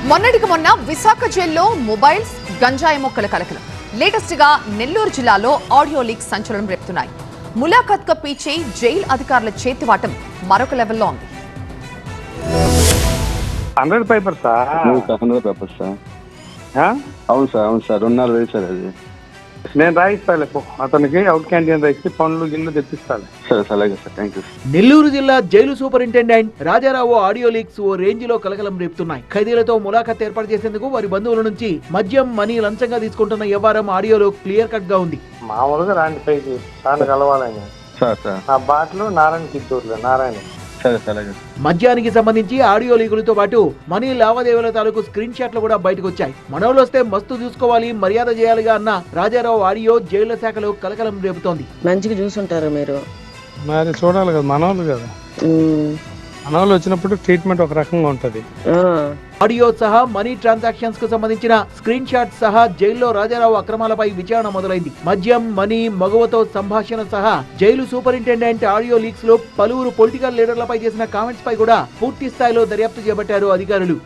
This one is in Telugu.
మొన్నటికి మొన్న విశాఖ జైల్లో మొబైల్స్ గంజాయి మొక్కల కలకలం. లేటెస్ట్ గా నెల్లూరు జిల్లాలో ఆడియో లీక్స్ సంచలనం రేపుతున్నాయి. ములాఖత్ కు పీచే జైలు అధికారుల చేతివాటం మరొక లెవెల్లో ఉంది. 100 పేపర్స్ 100 పేపర్స్ అవును సార్ 2.5 వేలు సార్ అది. నేను రాయిస్తాలే, అతనికి అవుట్ క్యాంటీన్ రాయిస్తే పనులు గిల్లు తెప్పిస్తాను. సరే అలాగే సార్, థ్యాంక్ యూ. నెల్లూరు జిల్లా jail superintendent Rajarao audio leaks ఓ రేంజ్ లో కలకలం రేపుతున్నాయి. ఖైదీలతో ములాఖత్ ఏర్పాటు చేసేందుకు వారి బంధువుల నుంచి మద్యం మనీ లంచంగా తీసుకుంటున్న వ్యవహారం ఆడియోలో క్లియర్ కట్ గా ఉంది. మామూలుగా రాండి పైకి సార్లు కలవాలని సార్ ఆ బాటలు నారాయణ కిత్తూరులో నారాయణ. సరే అలాగే. మద్యానికి సంబంధించి ఆడియో లీకులతో పాటు మనీ లావాదేవీల తాలూకు స్క్రీన్ షాట్లు కూడా బయటకు వచ్చాయి. మనోళ్ళు వస్తే మస్తు చూసుకోవాలి, మర్యాద చేయాలిగా అన్న రాజారావు ఆడియో జైళ్ల శాఖలో కలకలం రేపుతోంది. మంచిగా చూసుంటారు మీరు, మరి చూడాలి కదా, మనోళ్ళు కదా, మనోళ్ళు వచ్చినప్పుడు ట్రీట్మెంట్ ఒక రకంగా ఉంటది. ఆడియో సహా మనీ ట్రాన్సాక్షన్స్ కు సంబంధించిన స్క్రీన్ షాట్ సహా జైల్లో రాజారావు అక్రమాలపై విచారణ మొదలైంది. మద్యం, మనీ, మగువతో సంభాషణ సహా జైలు సూపరింటెండెంట్ ఆడియో లీక్స్ లో పలువురు పొలిటికల్ లీడర్లపై చేసిన కామెంట్స్ పై కూడా పూర్తి స్థాయిలో దర్యాప్తు చేపట్టారు అధికారులు.